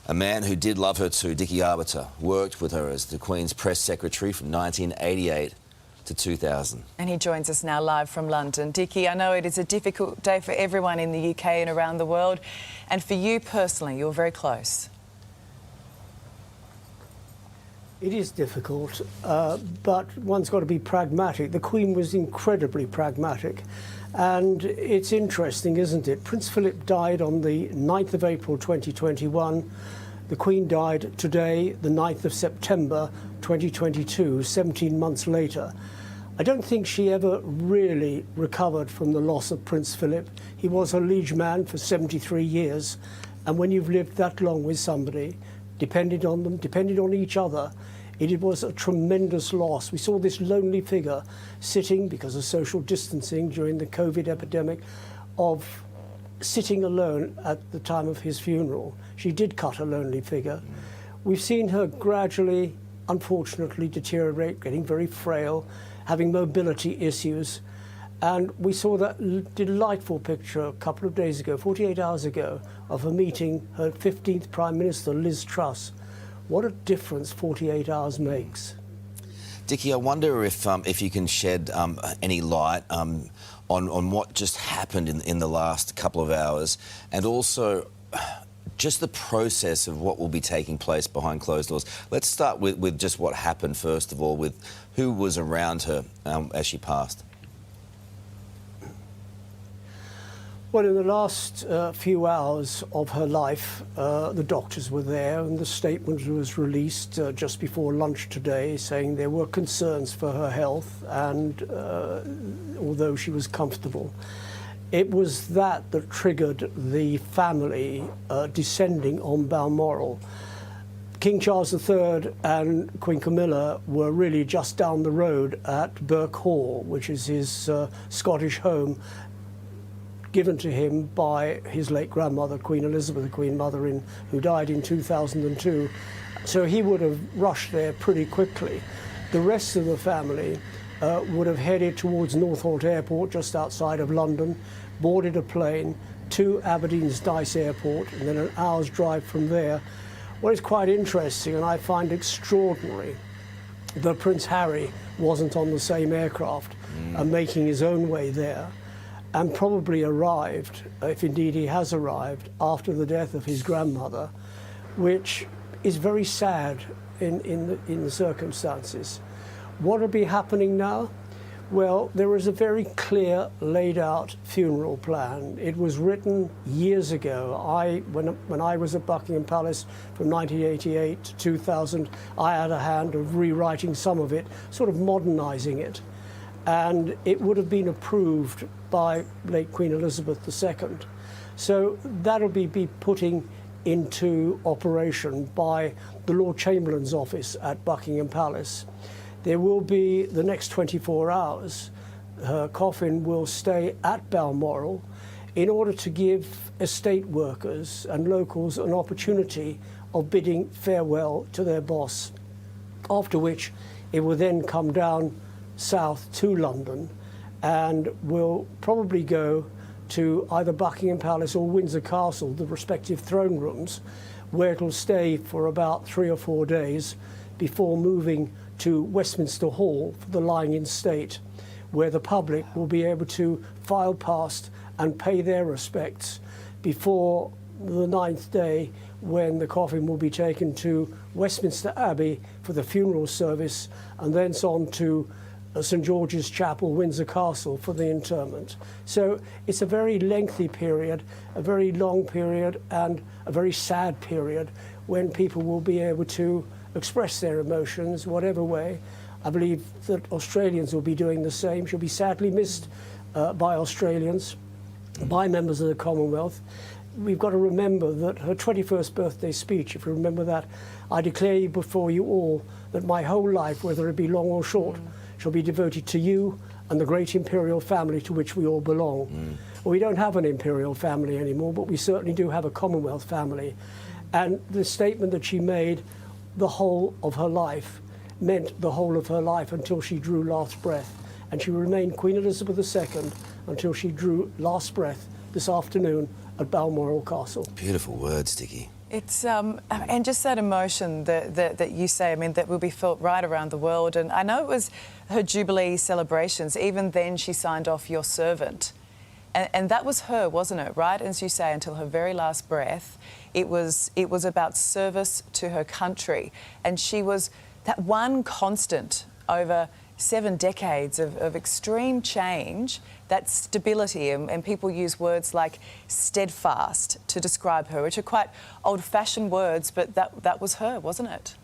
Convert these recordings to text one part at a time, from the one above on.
A man who did love her too, Dickie Arbiter, worked with her as the Queen's press secretary from 1988 to 2000. And he joins us now live from London. Dickie, I know it is a difficult day for everyone in the UK and around the world, and for you personally, you're very close. It is difficult, but one's got to be pragmatic. The Queen was incredibly pragmatic. And it's interesting, isn't it? Prince Philip died on the 9th of April 2021. The Queen died today, the 9th of September 2022, 17 months later. I don't think she ever really recovered from the loss of Prince Philip. He was her liege man for 73 years. And when you've lived that long with somebody, depended on them, depended on each other, it was a tremendous loss. We saw this lonely figure sitting, because of social distancing during the COVID epidemic, of sitting alone at the time of his funeral. She did cut a lonely figure. We've seen her gradually, unfortunately, deteriorate, getting very frail, having mobility issues. And we saw that delightful picture a couple of days ago, 48 hours ago, of her meeting her 15th Prime Minister, Liz Truss. What a difference 48 hours makes. Dickie, I wonder if you can shed any light on what just happened in the last couple of hours, and also just the process of what will be taking place behind closed doors. Let's start with just what happened, first of all, with who was around her as she passed. Well, in the last few hours of her life, the doctors were there, and the statement was released just before lunch today, saying there were concerns for her health, and although she was comfortable, it was that triggered the family descending on Balmoral. King Charles III and Queen Camilla were really just down the road at Birk Hall, which is his Scottish home, given to him by his late grandmother, Queen Elizabeth, the Queen Mother, who died in 2002. So he would have rushed there pretty quickly. The rest of the family would have headed towards Northolt Airport, just outside of London, boarded a plane to Aberdeen's Dice Airport, and then an hour's drive from there. What is quite interesting, and I find extraordinary, that Prince Harry wasn't on the same aircraft and making his own way there, and probably arrived, if indeed he has arrived, after the death of his grandmother, which is very sad in the circumstances. What will be happening now? Well, there is a very clear, laid out funeral plan. It was written years ago. When I was at Buckingham Palace from 1988 to 2000, I had a hand of rewriting some of it, sort of modernising it. And it would have been approved by late Queen Elizabeth II. So that'll be putting into operation by the Lord Chamberlain's office at Buckingham Palace. There will be, the next 24 hours, her coffin will stay at Balmoral in order to give estate workers and locals an opportunity of bidding farewell to their boss, after which it will then come down south to London and will probably go to either Buckingham Palace or Windsor Castle, the respective throne rooms, where it'll stay for about 3 or 4 days before moving to Westminster Hall for the lying in state, where the public will be able to file past and pay their respects before the 9th day, when the coffin will be taken to Westminster Abbey for the funeral service, and thence on to St George's Chapel, Windsor Castle, for the interment. So it's a very lengthy period, a very long period, and a very sad period when people will be able to express their emotions whatever way. I believe that Australians will be doing the same. She'll be sadly missed by Australians, by members of the Commonwealth. We've got to remember that her 21st birthday speech, if you remember that, I declare before you all that my whole life, whether it be long or short, shall be devoted to you and the great imperial family to which we all belong. Well, we don't have an imperial family anymore, but we certainly do have a Commonwealth family. And the statement that she made, the whole of her life, meant the whole of her life until she drew last breath. And she remained Queen Elizabeth II until she drew last breath this afternoon at Balmoral Castle. Beautiful words, Dickie. It's and just that emotion that you say, I mean, that will be felt right around the world. And I know it was her Jubilee celebrations. Even then, she signed off "Your Servant," and that was her, wasn't it? Right, as you say, until her very last breath, it was about service to her country, and she was that one constant over 7 decades of extreme change, that stability, and people use words like steadfast to describe her, which are quite old-fashioned words, but that was her, wasn't it?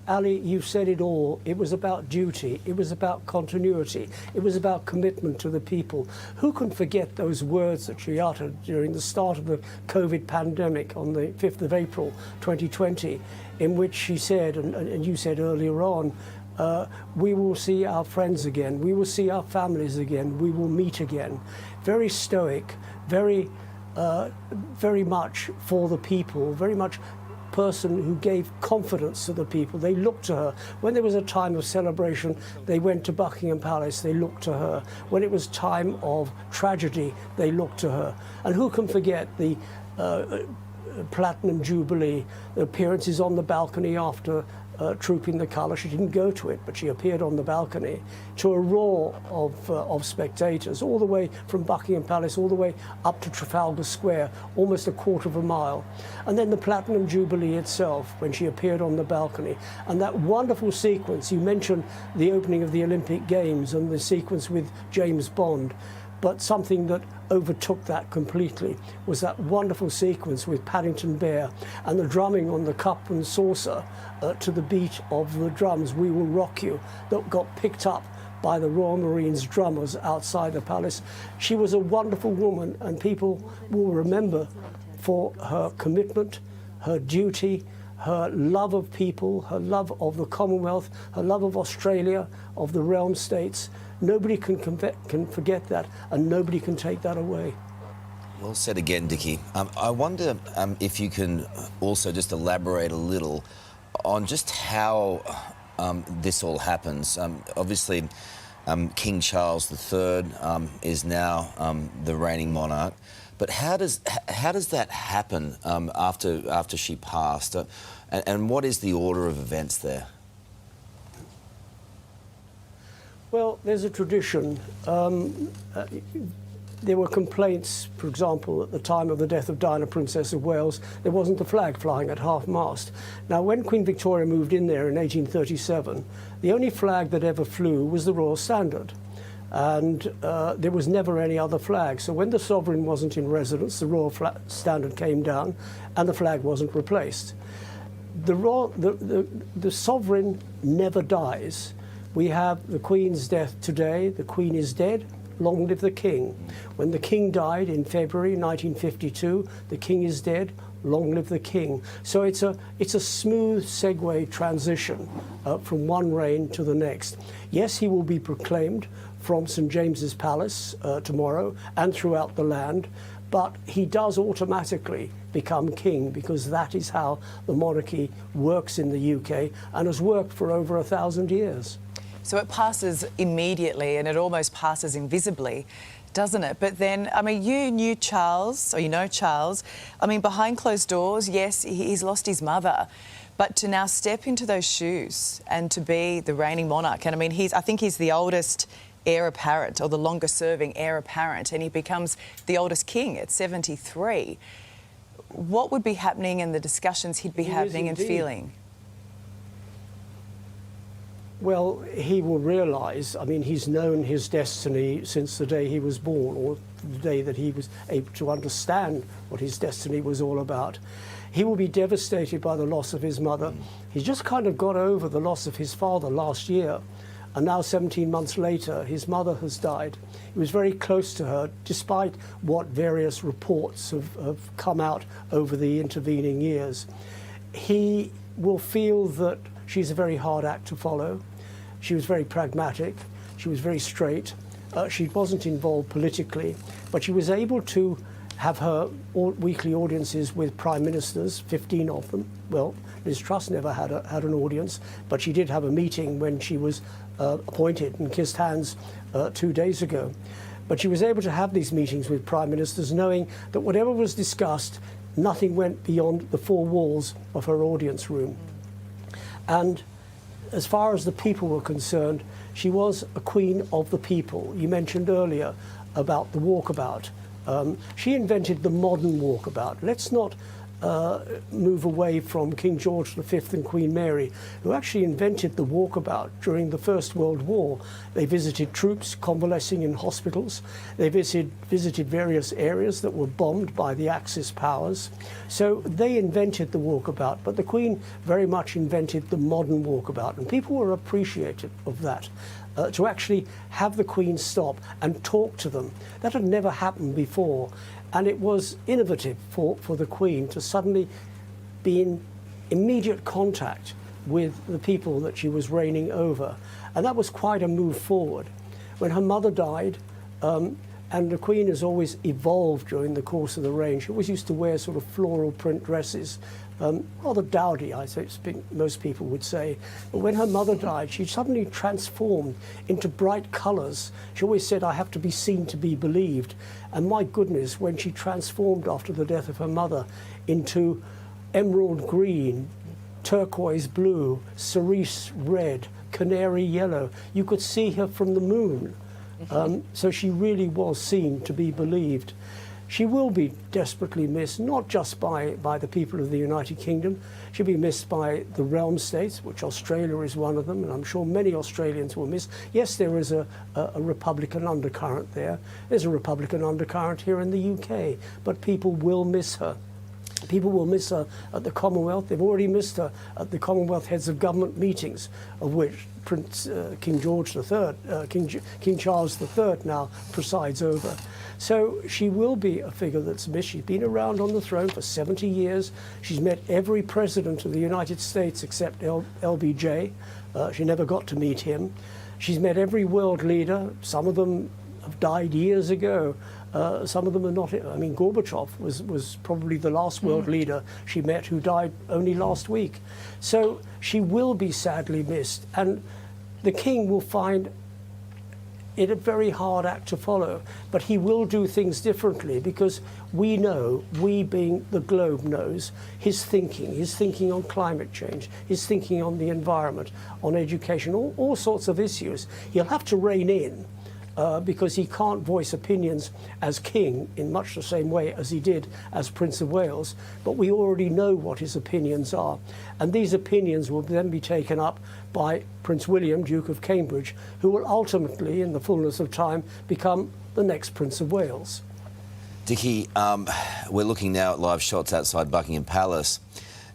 Ali, you've said it all. It was about duty. It was about continuity. It was about commitment to the people. Who can forget those words that she uttered during the start of the COVID pandemic on the 5th of April 2020, in which she said, and you said earlier on, we will see our friends again. We will see our families again. We will meet again. Very stoic, very much for the people, very much person who gave confidence to the people. They looked to her. When there was a time of celebration, they went to Buckingham Palace, they looked to her. When it was time of tragedy, they looked to her. And who can forget the Platinum Jubilee, the appearances on the balcony after trooping the colour. She didn't go to it, but she appeared on the balcony to a roar of spectators, all the way from Buckingham Palace, all the way up to Trafalgar Square, almost a quarter of a mile. And then the Platinum Jubilee itself, when she appeared on the balcony. And that wonderful sequence, you mentioned the opening of the Olympic Games and the sequence with James Bond, but something that overtook that completely was that wonderful sequence with Paddington Bear and the drumming on the cup and saucer to the beat of the drums, "We Will Rock You," that got picked up by the Royal Marines drummers outside the palace. She was a wonderful woman, and people will remember for her commitment, her duty, her love of people, her love of the Commonwealth, her love of Australia, of the realm states. Nobody can forget that, and nobody can take that away. Well said again, Dickie. I wonder if you can also just elaborate a little on just how this all happens. Obviously, King Charles III is now the reigning monarch. But how does that happen after she passed? And what is the order of events there? Well, there's a tradition. There were complaints, for example, at the time of the death of Diana, Princess of Wales, there wasn't a flag flying at half-mast. Now, when Queen Victoria moved in there in 1837, the only flag that ever flew was the Royal Standard. And there was never any other flag. So when the sovereign wasn't in residence, the Royal Standard came down and the flag wasn't replaced. The sovereign never dies. We have the Queen's death today. The Queen is dead. Long live the King. When the King died in February 1952, the King is dead. Long live the King. So it's a smooth segue transition from one reign to the next. Yes, he will be proclaimed from St James's Palace tomorrow and throughout the land, but he does automatically become king, because that is how the monarchy works in the UK and has worked for over 1,000 years. So it passes immediately, and it almost passes invisibly, doesn't it? But then, I mean, you knew Charles, or you know Charles. I mean, behind closed doors, yes, he's lost his mother. But to now step into those shoes and to be the reigning monarch, and I mean, I think he's the oldest heir apparent, or the longest serving heir apparent, and he becomes the oldest king at 73. What would be happening in the discussions he'd be having and feeling? Well, he will realise, I mean, he's known his destiny since the day he was born, or the day that he was able to understand what his destiny was all about. He will be devastated by the loss of his mother. He's just kind of got over the loss of his father last year, and now 17 months later, his mother has died. He was very close to her, despite what various reports have come out over the intervening years. He will feel that she's a very hard act to follow. She was very pragmatic. She was very straight. She wasn't involved politically, but she was able to have her weekly audiences with prime ministers, 15 of them. Well, Liz Truss never had an audience, but she did have a meeting when she was appointed and kissed hands 2 days ago. But she was able to have these meetings with prime ministers knowing that whatever was discussed, nothing went beyond the four walls of her audience room. And as far as the people were concerned, she was a queen of the people. You mentioned earlier about the walkabout. She invented the modern walkabout. Let's not move away from King George V and Queen Mary, who actually invented the walkabout during the First World War. They visited troops convalescing in hospitals. They visited various areas that were bombed by the Axis powers. So they invented the walkabout, but the Queen very much invented the modern walkabout, and people were appreciative of that. To actually have the Queen stop and talk to them. That had never happened before. And it was innovative for the Queen to suddenly be in immediate contact with the people that she was reigning over. And that was quite a move forward. When her mother died, and the Queen has always evolved during the course of the reign, she always used to wear sort of floral print dresses, rather dowdy, I think most people would say. But when her mother died, she suddenly transformed into bright colours. She always said, I have to be seen to be believed. And my goodness, when she transformed after the death of her mother into emerald green, turquoise blue, cerise red, canary yellow, you could see her from the moon. So she really was seen to be believed. She will be desperately missed, not just by the people of the United Kingdom. She'll be missed by the realm states, which Australia is one of them, and I'm sure many Australians will miss. Yes, there is a Republican undercurrent there. There's a Republican undercurrent here in the UK, but people will miss her. People will miss her at the Commonwealth. They've already missed her at the Commonwealth Heads of Government meetings, of which King George III, King Charles III now presides over. So she will be a figure that's missed. She's been around on the throne for 70 years. She's met every president of the United States except LBJ. She never got to meet him. She's met every world leader. Some of them have died years ago. Some of them are not. I mean, Gorbachev was probably the last world leader she met who died only last week. So she will be sadly missed. And the king will find it a very hard act to follow, but he will do things differently because we know, we being the globe knows, his thinking on climate change, his thinking on the environment, on education, all sorts of issues. He'll have to rein in because he can't voice opinions as king in much the same way as he did as Prince of Wales, but we already know what his opinions are. And these opinions will then be taken up by Prince William, Duke of Cambridge, who will ultimately, in the fullness of time, become the next Prince of Wales. Dickie, we're looking now at live shots outside Buckingham Palace.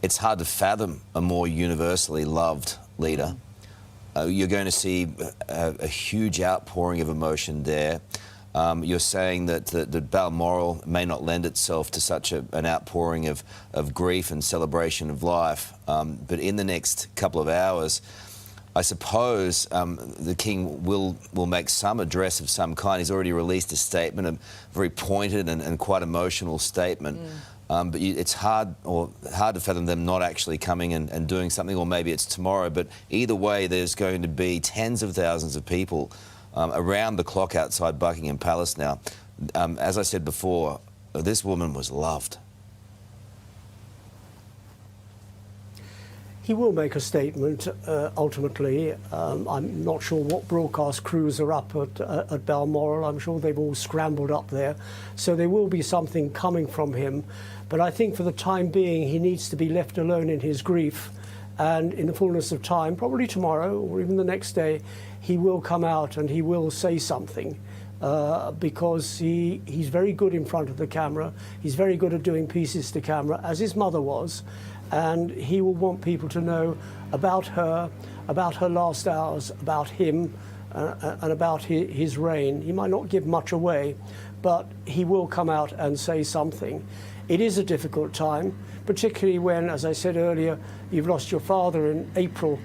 It's hard to fathom a more universally loved leader. You're going to see a huge outpouring of emotion there. You're saying that Balmoral may not lend itself to such an outpouring of grief and celebration of life. But in the next couple of hours, I suppose the King will make some address of some kind. He's already released a statement, a very pointed and quite emotional statement. But it's hard to fathom them not actually coming and doing something, or maybe it's tomorrow. But either way, there's going to be tens of thousands of people around the clock outside Buckingham Palace now. As I said before, this woman was loved. He will make a statement ultimately. I'm not sure what broadcast crews are up at Balmoral. I'm sure they've all scrambled up there. So there will be something coming from him. But I think for the time being, he needs to be left alone in his grief. And in the fullness of time, probably tomorrow or even the next day, he will come out and he will say something. Because he's very good in front of the camera. He's very good at doing pieces to camera, as his mother was. And he will want people to know about her last hours, about him, and about his reign. He might not give much away, but he will come out and say something. It is a difficult time, particularly when, as I said earlier, you've lost your father in April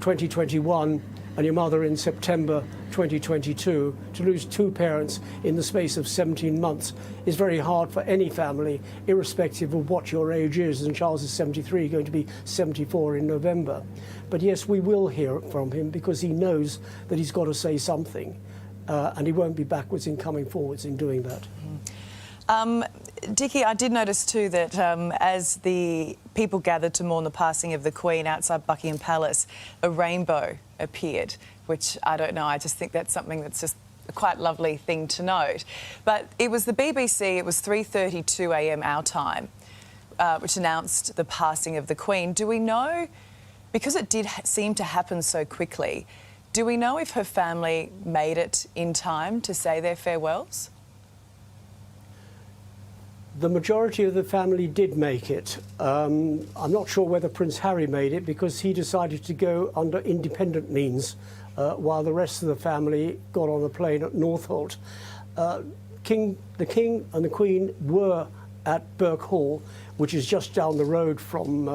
2021 and your mother in September 2022. To lose two parents in the space of 17 months is very hard for any family, irrespective of what your age is. And Charles is 73, going to be 74 in November. But yes, we will hear from him because he knows that he's got to say something. and he won't be backwards in coming forwards in doing that. Dickie, I did notice too that as the people gathered to mourn the passing of the Queen outside Buckingham Palace, a rainbow appeared, which I don't know, I just think that's something that's just a quite lovely thing to note. But it was the BBC, it was 3:32 a.m. our time, which announced the passing of the Queen. Do we know, because it did seem to happen so quickly, do we know if her family made it in time to say their farewells? The majority of the family did make it. I'm not sure whether Prince Harry made it because he decided to go under independent means while the rest of the family got on a plane at Northolt. The King and the Queen were at Birk Hall, which is just down the road from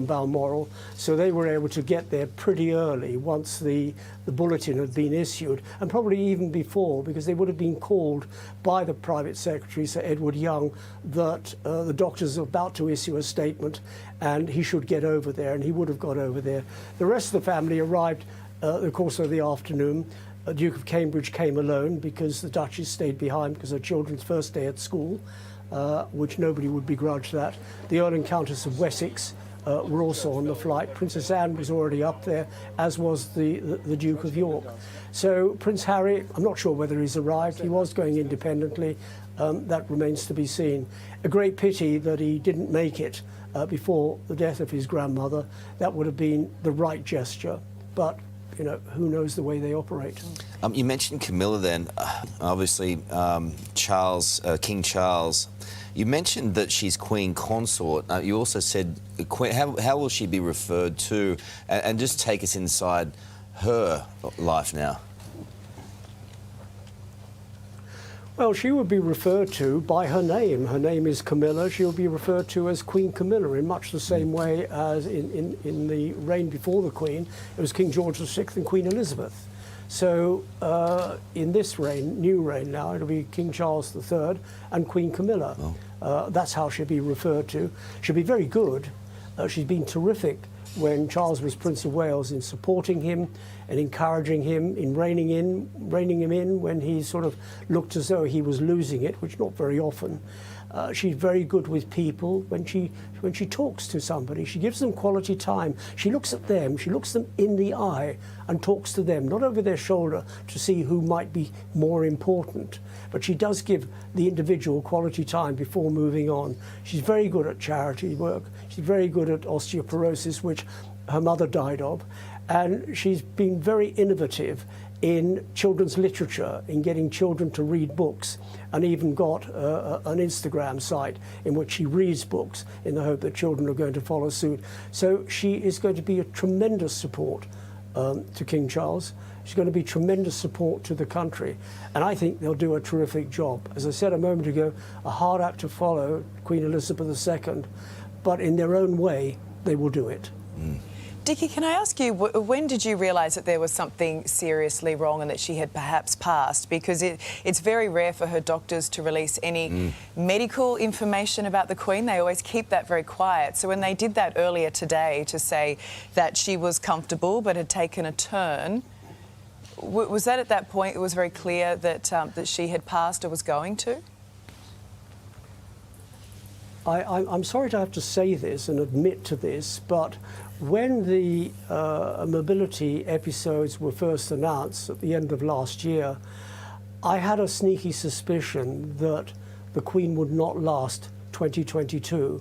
Balmoral, so they were able to get there pretty early once the bulletin had been issued, and probably even before, because they would have been called by the Private Secretary, Sir Edward Young, that the doctors are about to issue a statement and he should get over there, and he would have got over there. The rest of the family arrived in the course of the afternoon. Duke of Cambridge came alone because the Duchess stayed behind because her children's first day at school. Which nobody would begrudge that. The Earl and Countess of Wessex were also on the flight. Princess Anne was already up there, as was the Duke of York. So Prince Harry, I'm not sure whether he's arrived. He was going independently. That remains to be seen. A great pity that he didn't make it before the death of his grandmother. That would have been the right gesture. But you know, who knows the way they operate. You mentioned Camilla then, obviously Charles, King Charles. You mentioned that she's Queen Consort. You also said, how will she be referred to? And just take us inside her life now. Well, she would be referred to by her name. Her name is Camilla. She'll be referred to as Queen Camilla in much the same way as in the reign before the Queen. It was King George VI and Queen Elizabeth. So in this reign, new reign now, it'll be King Charles III and Queen Camilla. That's how she'll be referred to. She'll be very good. She's been terrific when Charles was Prince of Wales in supporting him and encouraging him, in reining him in when he sort of looked as though he was losing it, which not very often. She's very good with people. When she talks to somebody, she gives them quality time. She looks at them, she looks them in the eye and talks to them, not over their shoulder to see who might be more important. But she does give the individual quality time before moving on. She's very good at charity work. She's very good at osteoporosis, which her mother died of. And she's been very innovative in children's literature, in getting children to read books, and even got an Instagram site in which she reads books in the hope that children are going to follow suit. So she is going to be a tremendous support to King Charles. She's going to be tremendous support to the country, and I think they'll do a terrific job. As I said a moment ago, a hard act to follow, Queen Elizabeth II, but in their own way, they will do it. Dickie, can I ask you, when did you realise that there was something seriously wrong and that she had perhaps passed? Because it's very rare for her doctors to release any medical information about the Queen. They always keep that very quiet. So when they did that earlier today to say that she was comfortable but had taken a turn, was that at that point it was very clear that, that she had passed or was going to? I'm sorry to have to say this and admit to this, but when the mobility episodes were first announced at the end of last year, I had a sneaky suspicion that the Queen would not last 2022.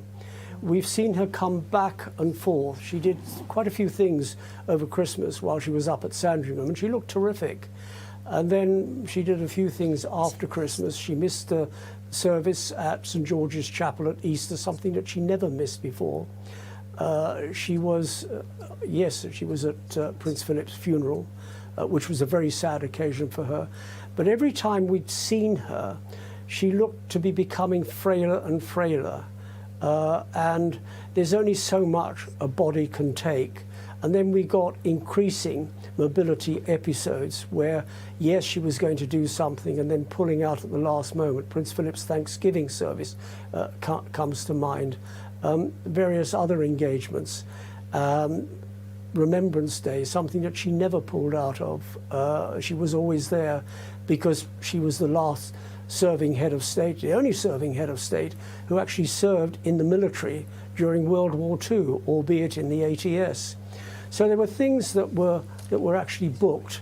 We've seen her come back and forth. She did quite a few things over Christmas while she was up at Sandringham, and she looked terrific. And then she did a few things after Christmas. She missed a service at St George's Chapel at Easter, something that she never missed before. She was, yes, she was at Prince Philip's funeral, which was a very sad occasion for her. But every time we'd seen her, she looked to be becoming frailer and frailer. And there's only so much a body can take. And then we got increasing mobility episodes where, yes, she was going to do something and then pulling out at the last moment. Prince Philip's Thanksgiving service comes to mind. Various other engagements. Remembrance Day, something that she never pulled out of. She was always there. because she was the last serving head of state, the only serving head of state who actually served in the military during World War II, albeit in the ATS. So there were things that were actually booked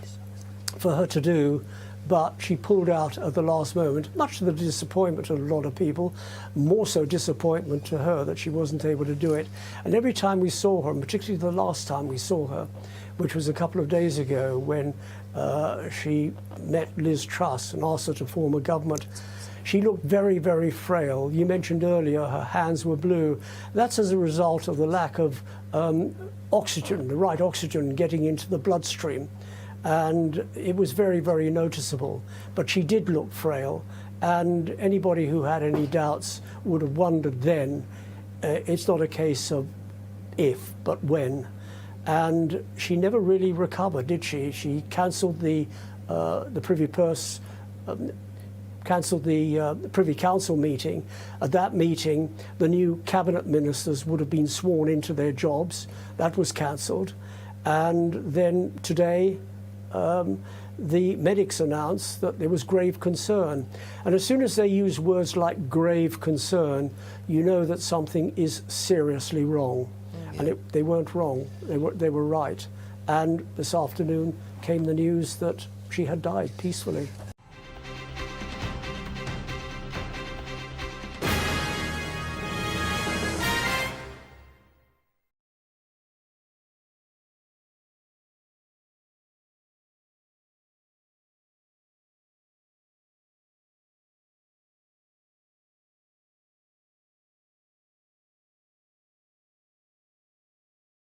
for her to do, but she pulled out at the last moment, much to the disappointment of a lot of people, more so disappointment to her that she wasn't able to do it. And every time we saw her, and particularly the last time we saw her, which was a couple of days ago when she met Liz Truss and asked her to form a government, she looked very, very frail. You mentioned earlier her hands were blue. That's as a result of the lack of oxygen, the right oxygen getting into the bloodstream. And it was very, very noticeable. But she did look frail, and anybody who had any doubts would have wondered then, it's not a case of if, but when. And she never really recovered, did she? She cancelled the Privy Purse, cancelled the Privy Council meeting. At that meeting, the new cabinet ministers would have been sworn into their jobs. That was cancelled. And then today, the medics announced that there was grave concern. And as soon as they use words like grave concern, you know that something is seriously wrong. And they weren't wrong, they were right. And this afternoon came the news that she had died peacefully.